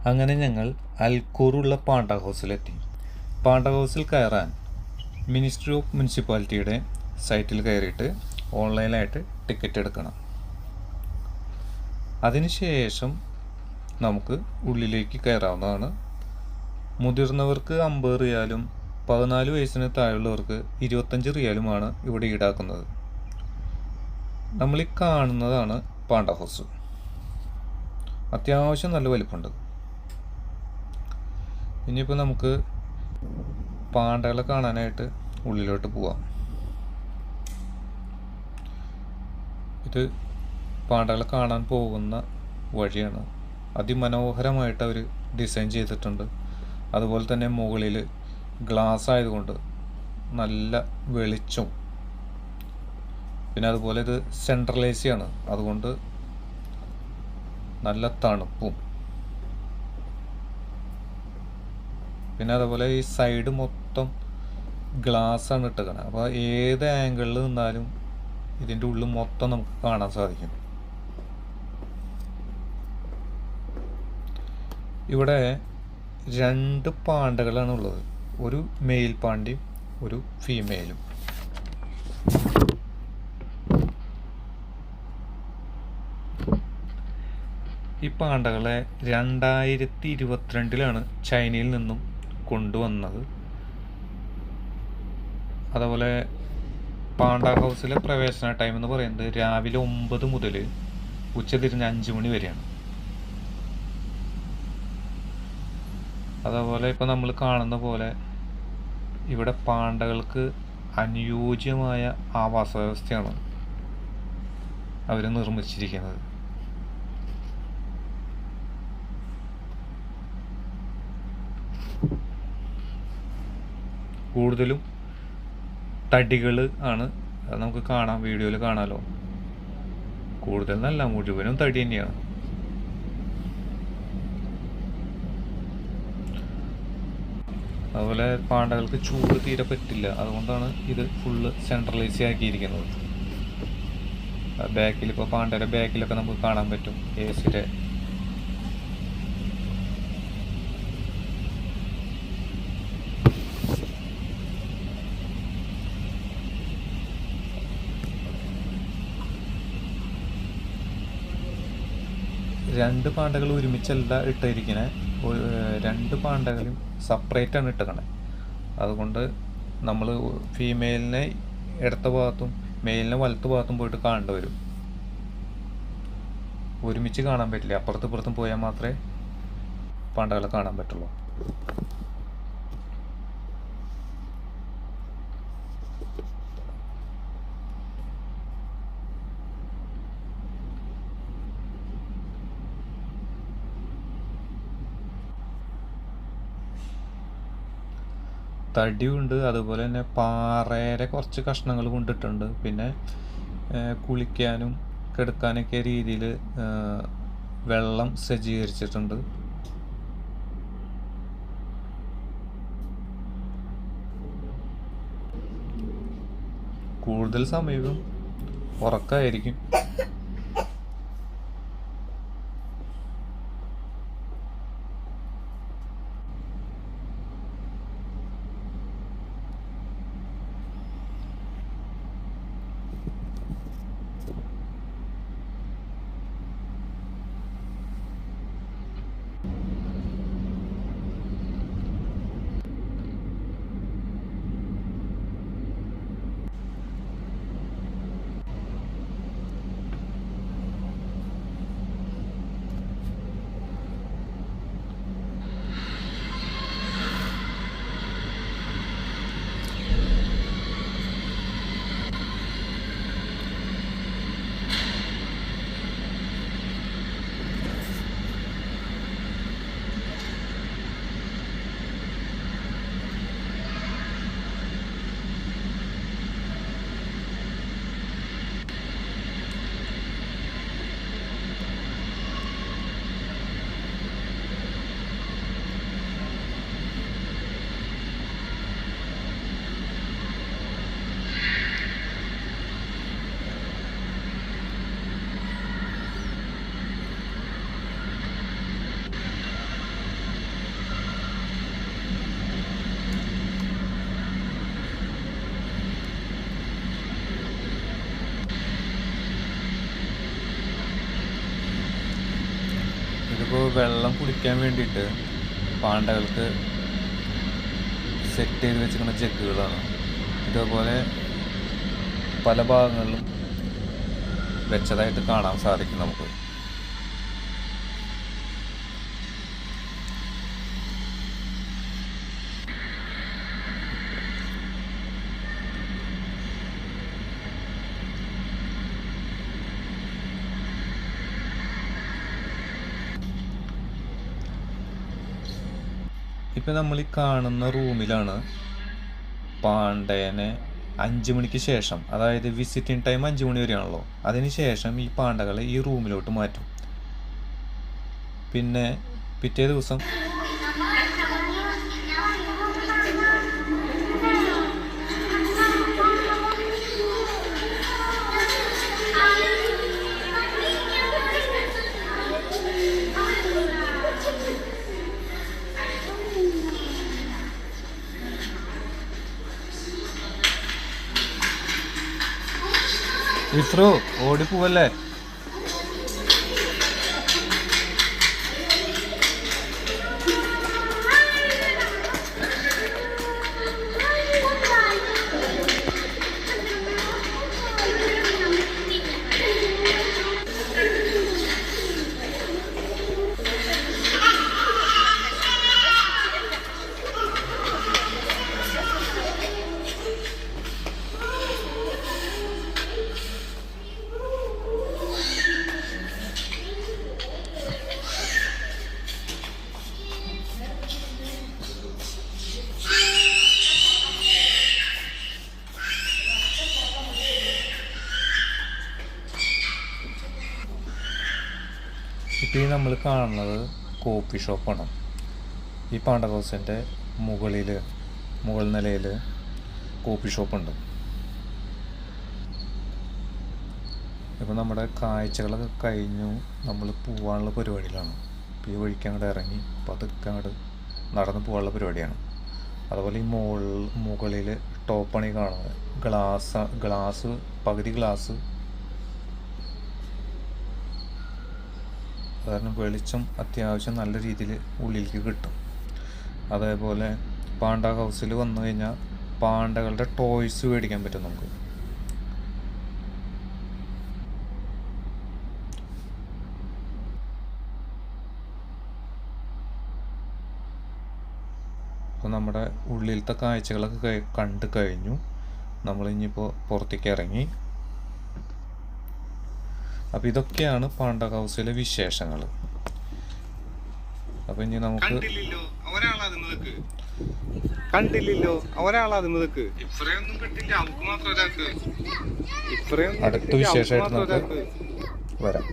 അങ്ങനെ ഞങ്ങൾ അൽക്കൂറുള്ള Panda ഹൗസിലെത്തി. Panda ഹൗസിൽ കയറാൻ മിനിസ്ട്രി ഓഫ് മുനിസിപ്പാലിറ്റിയുടെ സൈറ്റിൽ കയറിയിട്ട് ഓൺലൈനായിട്ട് ടിക്കറ്റ് എടുക്കണം. അതിനുശേഷം നമുക്ക് ഉള്ളിലേക്ക് കയറാവുന്നതാണ്. മുതിർന്നവർക്ക് 50 റിയാലും 14 വയസ്സിന് താഴെയുള്ളവർക്ക് 25 റിയാലുമാണ് ഇവിടെ ഈടാക്കുന്നത്. നമ്മളീ കാണുന്നതാണ് പാണ്ട ഹൗസ്. അത്യാവശ്യം നല്ല വലിപ്പമുണ്ട്. ഇനിയിപ്പോൾ നമുക്ക് പാണ്ടകളെ കാണാനായിട്ട് ഉള്ളിലോട്ട് പോവാം. ഇത് പാണ്ടകളെ കാണാൻ പോകുന്ന വഴിയാണ്. അതിമനോഹരമായിട്ട് അവർ ഡിസൈൻ ചെയ്തിട്ടുണ്ട്. അതുപോലെ തന്നെ മുകളിൽ ഗ്ലാസ് ആയതുകൊണ്ട് നല്ല വെളിച്ചവും, പിന്നെ അതുപോലെ ഇത് സെൻട്രൽ എ സി ആണ്, അതുകൊണ്ട് നല്ല തണുപ്പും. പിന്നെ അതുപോലെ ഈ സൈഡ് മൊത്തം ഗ്ലാസ് ആണ് ഇട്ടേക്കണത്. അപ്പോൾ ഏത് ആംഗിളിൽ നിന്നാലും ഇതിൻ്റെ ഉള്ളിൽ മൊത്തം നമുക്ക് കാണാൻ സാധിക്കും. ഇവിടെ 2 പാണ്ടകളാണ് ഉള്ളത്. ഒരു മെയിൽ പാണ്ടിയും ഒരു ഫീമെയിലും. ഈ പാണ്ടകളെ 2022 ചൈനയിൽ നിന്നും കൊണ്ടുവന്നത്. അതുപോലെ പാണ്ട ഹൗസിലെ പ്രവേശന ടൈം എന്ന് പറയുന്നത് രാവിലെ 9 മുതൽ ഉച്ചതിരിഞ്ഞ് 5 മണി വരെയാണ്. അതുപോലെ ഇപ്പോൾ നമ്മൾ കാണുന്ന പോലെ ഇവിടെ പാണ്ടകൾക്ക് അനുയോജ്യമായ ആവാസ വ്യവസ്ഥയാണ് അവർ നിർമ്മിച്ചിരിക്കുന്നത്. കൂടുതലും തടികൾ ആണ്, അത് നമുക്ക് കാണാം, വീഡിയോയിൽ കാണാമല്ലോ. കൂടുതൽ നല്ല മുഴുവനും തടി തന്നെയാണ്. അതുപോലെ പാണ്ടകൾക്ക് ചൂട് തീരെ പറ്റില്ല, അതുകൊണ്ടാണ് ഇത് ഫുള്ള് സെൻട്രലൈസ് ആക്കിയിരിക്കുന്നത്. ബാക്കിൽ ഇപ്പോൾ പാണ്ടയുടെ ബാക്കിലൊക്കെ നമുക്ക് കാണാൻ പറ്റും എ സിയുടെ. രണ്ട് പാണ്ടകൾ ഒരുമിച്ചല്ല ഇട്ടിരിക്കണേ, 2 പാണ്ടകളും സെപ്പറേറ്റ് ആണ് ഇട്ടേക്കണേ. അതുകൊണ്ട് നമ്മൾ ഫീമെയിലിനെ ഇടത്ത ഭാഗത്തും മെയിലിനെ വലത്ത് ഭാഗത്തും പോയിട്ട് കാണേണ്ടി വരും. ഒരുമിച്ച് കാണാൻ പറ്റില്ല. അപ്പുറത്തും ഇപ്പുറത്തും പോയാൽ മാത്രമേ പാണ്ടകളെ കാണാൻ പറ്റുള്ളൂ. തടിയുണ്ട്, അതുപോലെ തന്നെ പാറയുടെ കുറച്ച് കഷ്ണങ്ങൾ കൊണ്ടിട്ടുണ്ട്. പിന്നെ കുളിക്കാനും കിടക്കാനൊക്കെ രീതിയിൽ വെള്ളം സജ്ജീകരിച്ചിട്ടുണ്ട്. കൂടുതൽ സമയവും ഉറക്കമായിരിക്കും. ഇതിപ്പോൾ വെള്ളം കുടിക്കാൻ വേണ്ടിയിട്ട് പാണ്ടകൾക്ക് സെറ്റ് ചെയ്ത് വെച്ചിരിക്കുന്ന ജഗ്ഗുകളാണ്. ഇതേപോലെ പല ഭാഗങ്ങളിലും വെച്ചതായിട്ട് കാണാൻ സാധിക്കും നമുക്ക്. ഇപ്പം നമ്മൾ ഈ കാണുന്ന റൂമിലാണ് പാണ്ഡയനെ 5 മണിക്ക് ശേഷം, അതായത് വിസിറ്റിംഗ് ടൈം 5 മണി വരെയാണല്ലോ, അതിന് ശേഷം ഈ പാണ്ഡകളെ ഈ റൂമിലോട്ട് മാറ്റും. പിന്നെ പിറ്റേ ദിവസം ഇസ്രോ ഓടിപ്പോവല്ലേ. ഇപ്പോൾ ഈ നമ്മൾ കാണുന്നത് കോഫി ഷോപ്പാണ്. ഈ പാണ്ഡ ഹൗസിൻ്റെ മുകൾ നിലയിൽ കോഫി ഷോപ്പുണ്ട്. ഇപ്പോൾ നമ്മുടെ കാഴ്ചകളൊക്കെ കഴിഞ്ഞു, നമ്മൾ പോകാനുള്ള പരിപാടിയിലാണ്. ഇപ്പോൾ ഈ വഴിക്ക് അങ്ങോട്ട് ഇറങ്ങി പതുക്കെ അങ്ങോട്ട് നടന്ന് പോകാനുള്ള പരിപാടിയാണ്. അതുപോലെ ഈ മുകളിൽ ടോപ്പാണ് ഈ കാണുന്നത്. ഗ്ലാസ് പകുതി ഗ്ലാസ് കാരണം വെളിച്ചം അത്യാവശ്യം നല്ല രീതിയിൽ ഉള്ളിലേക്ക് കിട്ടും. അതേപോലെ പാണ്ഡ ഹൗസിൽ വന്നു കഴിഞ്ഞാൽ പാണ്ഡകളുടെ ടോയ്സ് മേടിക്കാൻ പറ്റും നമുക്ക്. അപ്പോൾ നമ്മുടെ ഉള്ളിലത്തെ കാഴ്ചകളൊക്കെ കണ്ടു കഴിഞ്ഞു. നമ്മളിനിപ്പോൾ പുറത്തേക്ക് ഇറങ്ങി. അപ്പോൾ ഇതൊക്കെയാണ് പാണ്ഡ ഹൗസിലെ വിശേഷങ്ങൾ. അപ്പോൾ ഇനി നമുക്ക് അടുത്ത വിശേഷമായിട്ട് നമുക്ക് വരാം.